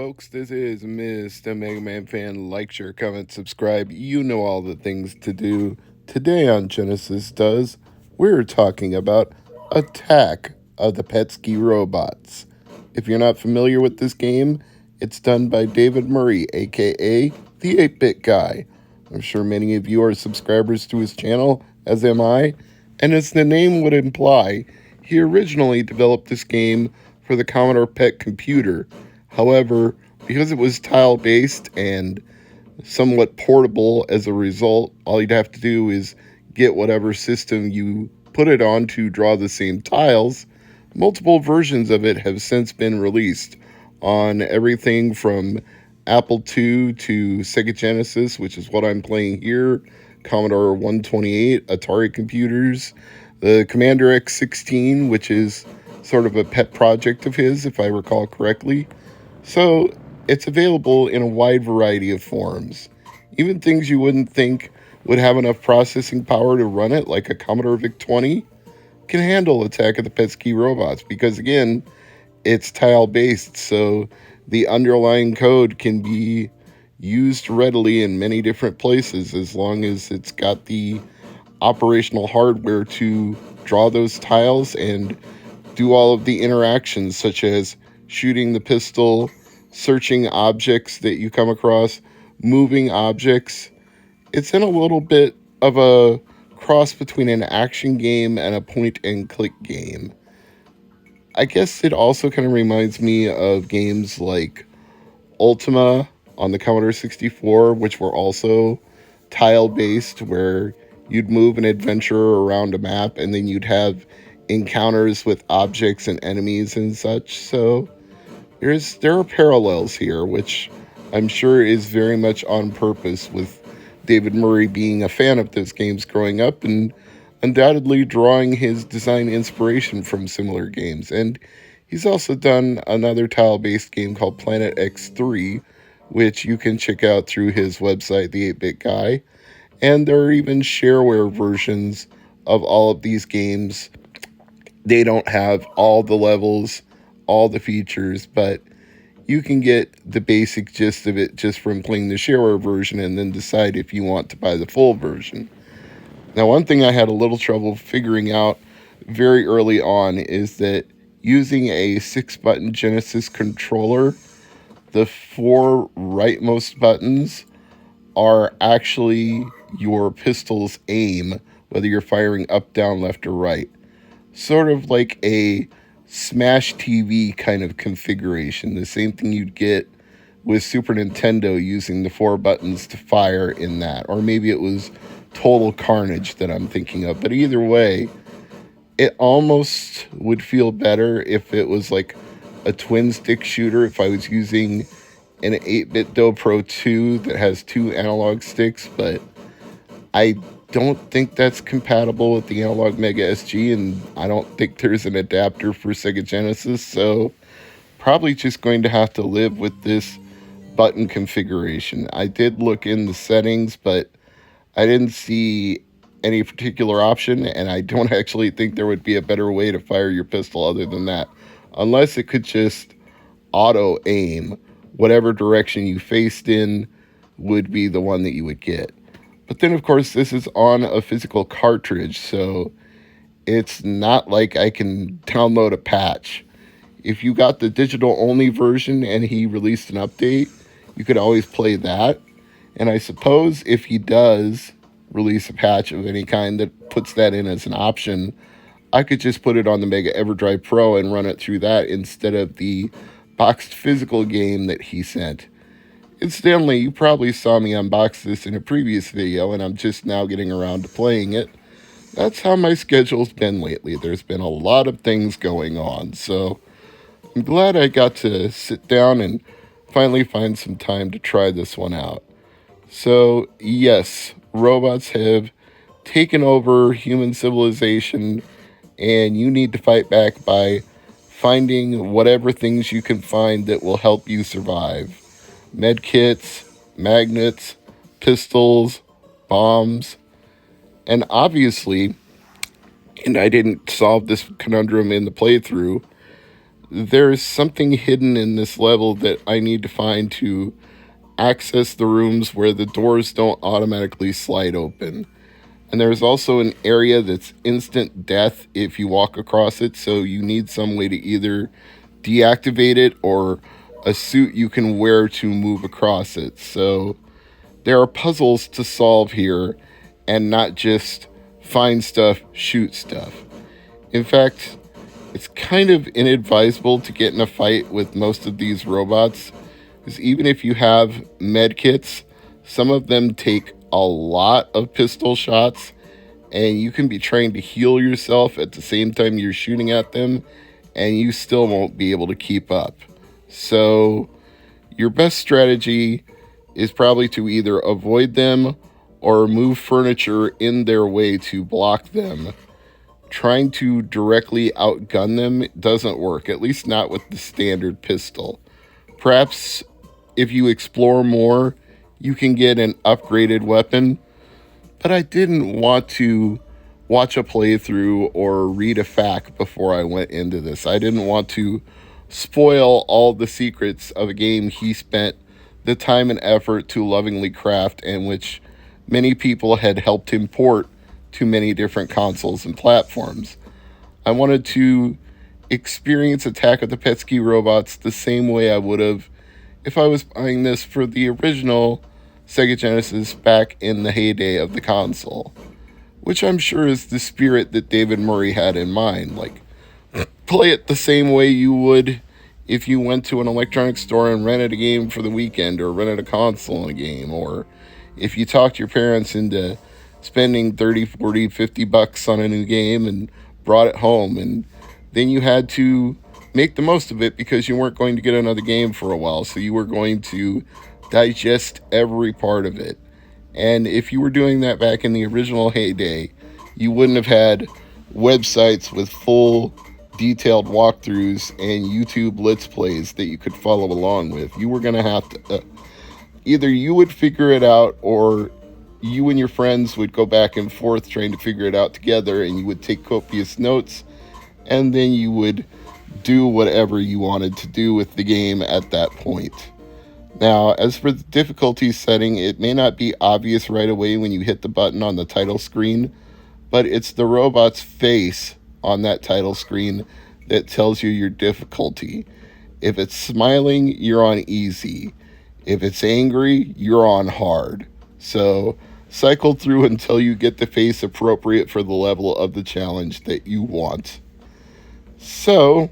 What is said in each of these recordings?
folks? This is Mr. Mega Man Fan. Like, share, comment, subscribe. You know all the things to do. Today on Genesis Does, we're talking about Attack of the PETSCII Robots. If you're not familiar with this game, it's done by David Murray, aka the 8-Bit Guy. I'm sure many of you are subscribers to his channel, as am I, and as the name would imply, he originally developed this game for the Commodore PET computer. However, because it was tile-based and somewhat portable as a result, all you'd have to do is get whatever system you put it on to draw the same tiles. Multiple versions of it have since been released on everything from Apple II to Sega Genesis, which is what I'm playing here, Commodore 128, Atari computers, the Commander X16, which is sort of a pet project of his, if I recall correctly. So it's available in a wide variety of forms. Even things you wouldn't think would have enough processing power to run it, like a Commodore VIC-20, can handle Attack of the PETSCII Robots because, again, it's tile-based, so the underlying code can be used readily in many different places as long as it's got the operational hardware to draw those tiles and do all of the interactions, such as shooting the pistol, searching objects that you come across, moving objects. It's in a little bit of a cross between an action game and a point-and-click game. I guess it also kind of reminds me of games like Ultima on the Commodore 64, which were also tile-based, where you'd move and adventure around a map, and then you'd have encounters with objects and enemies and such. So there are parallels here, which I'm sure is very much on purpose, with David Murray being a fan of those games growing up and undoubtedly drawing his design inspiration from similar games. And he's also done another tile-based game called Planet X3, which you can check out through his website, The 8-Bit Guy. And there are even shareware versions of all of these games. They don't have all the levels, all the features, but you can get the basic gist of it just from playing the shareware version and then decide if you want to buy the full version. Now, one thing I had a little trouble figuring out very early on is that using a 6-button Genesis controller, the 4 rightmost buttons are actually your pistol's aim, whether you're firing up, down, left, or right. Sort of like a Smash TV kind of configuration, the same thing you'd get with Super Nintendo using the 4 buttons to fire in that. Or maybe it was Total Carnage that I'm thinking of. But either way, it almost would feel better if it was like a twin stick shooter, if I was using an 8-bit Do Pro 2 that has 2 analog sticks, but I don't think that's compatible with the Analog Mega SG, and I don't think there's an adapter for Sega Genesis, so probably just going to have to live with this button configuration. I did look in the settings, but I didn't see any particular option, and I don't actually think there would be a better way to fire your pistol other than that, unless it could just auto aim. Whatever direction you faced in would be the one that you would get. But then, of course, this is on a physical cartridge, so it's not like I can download a patch. If you got the digital-only version and he released an update, you could always play that. And I suppose if he does release a patch of any kind that puts that in as an option, I could just put it on the Mega EverDrive Pro and run it through that instead of the boxed physical game that he sent. Incidentally, you probably saw me unbox this in a previous video, and I'm just now getting around to playing it. That's how my schedule's been lately. There's been a lot of things going on, so I'm glad I got to sit down and finally find some time to try this one out. So, yes, robots have taken over human civilization, and you need to fight back by finding whatever things you can find that will help you survive. Medkits, magnets, pistols, bombs, and obviously, and I didn't solve this conundrum in the playthrough, There's something hidden in this level that I need to find to access the rooms where the doors don't automatically slide open. And there's also an area that's instant death if you walk across it, so you need some way to either deactivate it or a suit you can wear to move across it. So there are puzzles to solve here and not just find stuff, shoot stuff. In fact, it's kind of inadvisable to get in a fight with most of these robots, because even if you have med kits, some of them take a lot of pistol shots, and you can be trying to heal yourself at the same time you're shooting at them, and you still won't be able to keep up. So, your best strategy is probably to either avoid them or move furniture in their way to block them. Trying to directly outgun them doesn't work, at least not with the standard pistol. Perhaps if you explore more, you can get an upgraded weapon, but I didn't want to watch a playthrough or read a fact before I went into this. I didn't want to spoil all the secrets of a game he spent the time and effort to lovingly craft, and which many people had helped him port to many different consoles and platforms. I wanted to experience Attack of the PETSCII robots the same way I would have if I was buying this for the original Sega Genesis back in the heyday of the console, which I'm sure is the spirit that David Murray had in mind. Like, play it the same way you would if you went to an electronics store and rented a game for the weekend, or rented a console and a game, or if you talked your parents into spending 30, 40, 50 bucks on a new game and brought it home, and then you had to make the most of it because you weren't going to get another game for a while, so you were going to digest every part of it. And if you were doing that back in the original heyday, you wouldn't have had websites with full detailed walkthroughs and YouTube Let's Plays that you could follow along with. You were going to have to either you would figure it out, or you and your friends would go back and forth trying to figure it out together, and you would take copious notes, and then you would do whatever you wanted to do with the game at that point. Now, as for the difficulty setting, it may not be obvious right away when you hit the button on the title screen, but it's the robot's face on that title screen that tells you your difficulty. If it's smiling, you're on easy. If it's angry, you're on hard. So cycle through until you get the face appropriate for the level of the challenge that you want. So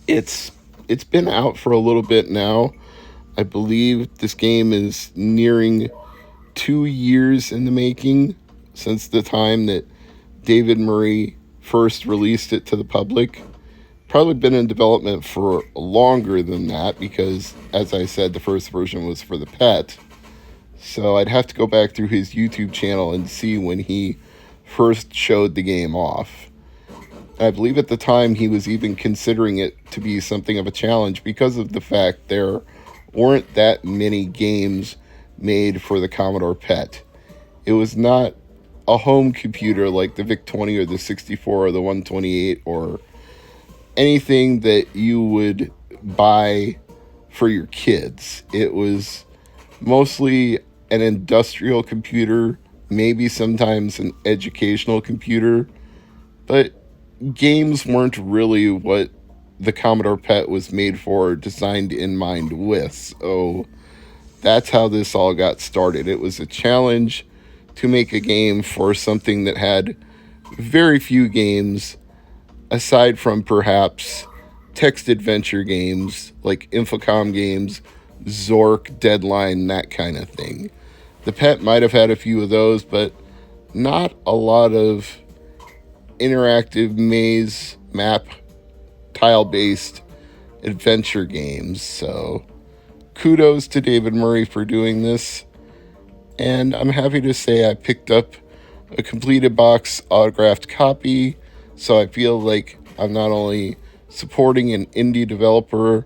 it's been out for a little bit now. I believe this game is nearing 2 years in the making since the time that David Murray first released it to the public. Probably been in development for longer than that because, as I said, the first version was for the PET. So I'd have to go back through his YouTube channel and see when he first showed the game off. I believe at the time he was even considering it to be something of a challenge because of the fact there weren't that many games made for the Commodore PET. It was not a home computer like the VIC-20 or the 64 or the 128 or anything that you would buy for your kids. It was mostly an industrial computer, maybe sometimes an educational computer, but games weren't really what the Commodore PET was made for or designed in mind with. So that's how this all got started. It was a challenge to make a game for something that had very few games, aside from perhaps text adventure games like Infocom games, Zork, Deadline, that kind of thing. The PET might have had a few of those, but not a lot of interactive maze map tile-based adventure games. So kudos to David Murray for doing this. And I'm happy to say I picked up a completed box autographed copy, so I feel like I'm not only supporting an indie developer,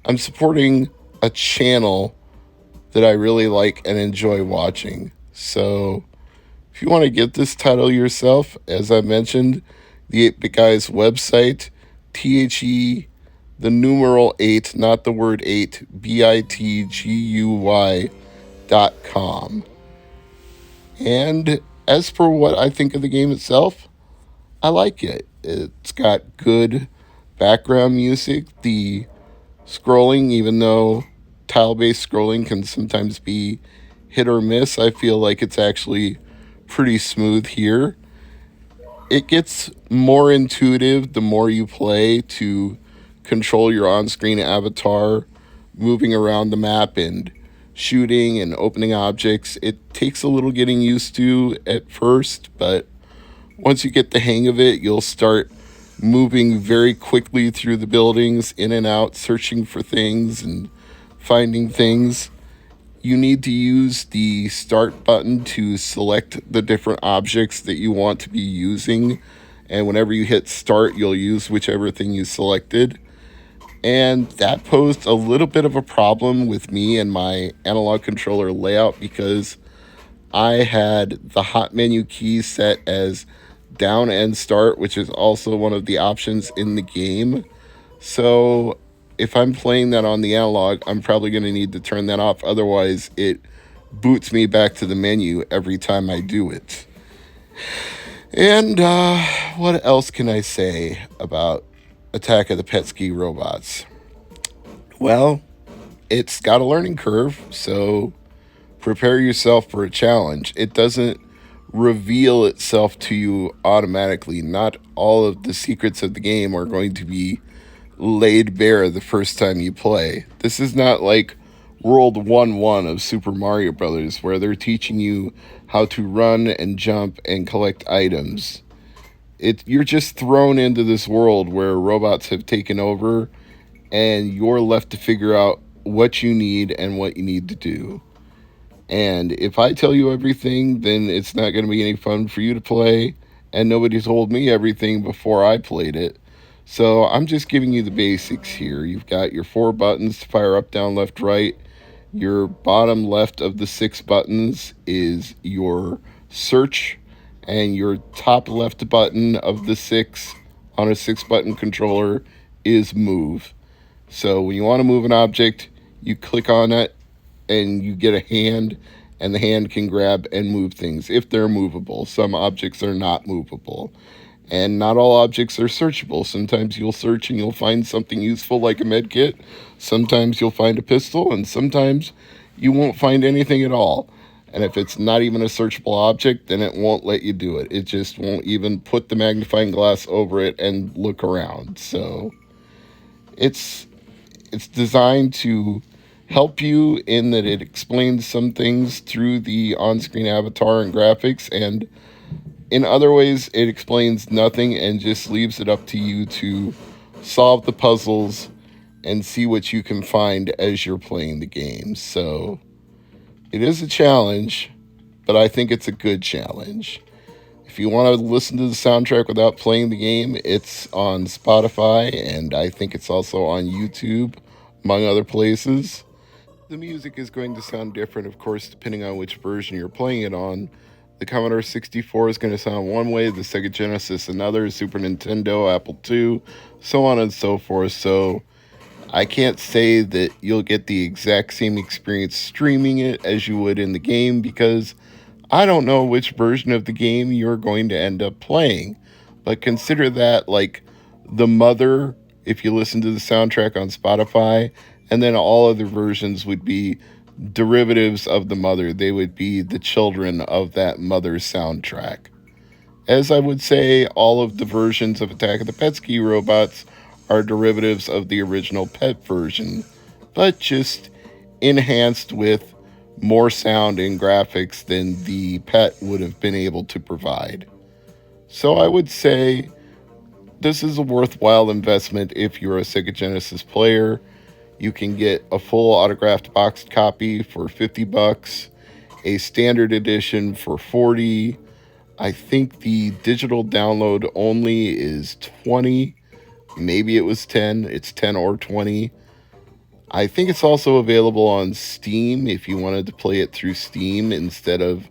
I'm supporting a channel that I really like and enjoy watching. So if you want to get this title yourself, as I mentioned, the 8-Bit Guy's website THE, the numeral 8, not the word 8, BITGUY.com. And as for what I think of the game itself, I like it. It's got good background music. The scrolling, even though tile based scrolling can sometimes be hit or miss, I feel like it's actually pretty smooth here. It gets more intuitive the more you play to control your on screen avatar, moving around the map and shooting and opening objects. It takes a little getting used to at first, but once you get the hang of it, you'll start moving very quickly through the buildings, in and out, searching for things and finding things. You need to use the start button to select the different objects that you want to be using. And whenever you hit start, you'll use whichever thing you selected. And that posed a little bit of a problem with me and my analog controller layout because I had the hot menu key set as down and start, which is also one of the options in the game. So if I'm playing that on the analog, I'm probably going to need to turn that off. Otherwise, it boots me back to the menu every time I do it. And what else can I say about Attack of the PETSCII robots? Well, it's got a learning curve, so prepare yourself for a challenge. It doesn't reveal itself to you automatically. Not all of the secrets of the game are going to be laid bare the first time you play. This is not like World 1-1 of Super Mario Brothers, where they're teaching you how to run and jump and collect items. You're just thrown into this world where robots have taken over, and you're left to figure out what you need and what you need to do. And if I tell you everything, then it's not going to be any fun for you to play, and nobody told me everything before I played it. So I'm just giving you the basics here. You've got your 4 buttons to fire up, down, left, right. Your bottom left of the 6 buttons is your search, and your top left button of the 6 on a 6-button controller is move. So when you want to move an object, you click on it and you get a hand, and the hand can grab and move things if they're movable. Some objects are not movable. And not all objects are searchable. Sometimes you'll search and you'll find something useful like a med kit. Sometimes you'll find a pistol, and sometimes you won't find anything at all. And if it's not even a searchable object, then it won't let you do it. It just won't even put the magnifying glass over it and look around. So it's designed to help you in that it explains some things through the on-screen avatar and graphics, and in other ways, it explains nothing and just leaves it up to you to solve the puzzles and see what you can find as you're playing the game. So it is a challenge, but I think it's a good challenge. If you want to listen to the soundtrack without playing the game, it's on Spotify, and I think it's also on YouTube, among other places. The music is going to sound different, of course, depending on which version you're playing it on. The Commodore 64 is going to sound one way, the Sega Genesis another, Super Nintendo, Apple II, so on and so forth. So I can't say that you'll get the exact same experience streaming it as you would in the game, because I don't know which version of the game you're going to end up playing. But consider that like the mother, if you listen to the soundtrack on Spotify, and then all other versions would be derivatives of the mother. They would be the children of that mother's soundtrack. As I would say, all of the versions of Attack of the PETSCII robots are derivatives of the original PET version, but just enhanced with more sound and graphics than the PET would have been able to provide. So I would say this is a worthwhile investment if you're a Sega Genesis player. You can get a full autographed boxed copy for $50, a standard edition for $40. I think the digital download only is $20. Maybe it was $10. It's $10 or $20. I think it's also available on Steam if you wanted to play it through Steam instead of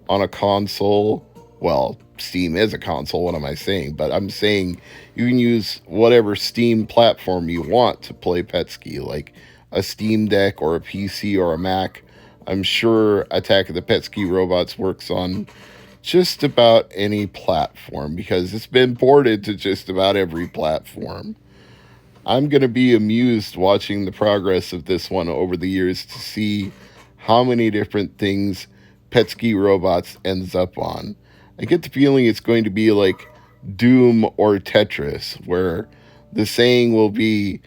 on a console well, Steam is a console. What am I saying? But I'm saying you can use whatever Steam platform you want to play PETSCII, like a Steam Deck or a PC or a Mac. I'm sure Attack of the PETSCII Robots works on just about any platform because it's been ported to just about every platform. I'm going to be amused watching the progress of this one over the years to see how many different things PETSCII Robots ends up on. I get the feeling it's going to be like Doom or Tetris, where the saying will be,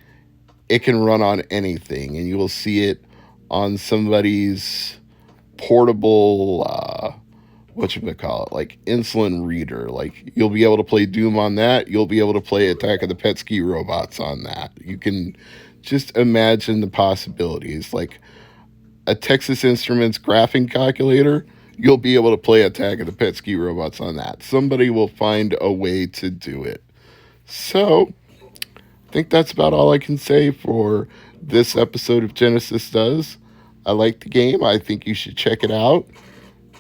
it can run on anything, and you will see it on somebody's portable, whatchamacallit, like insulin reader. Like, you'll be able to play Doom on that. You'll be able to play Attack of the PETSCII Robots on that. You can just imagine the possibilities. Like a Texas Instruments graphing calculator, you'll be able to play Attack of the PETSCII Robots on that. Somebody will find a way to do it. So, I think that's about all I can say for this episode of Genesis Does. I like the game. I think you should check it out.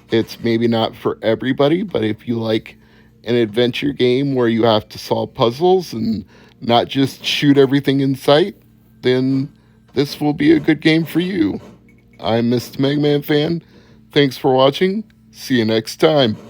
It's maybe not for everybody, but if you like an adventure game where you have to solve puzzles and not just shoot everything in sight, then this will be a good game for you. I'm Mr. Mega Man Fan. Thanks for watching. See you next time.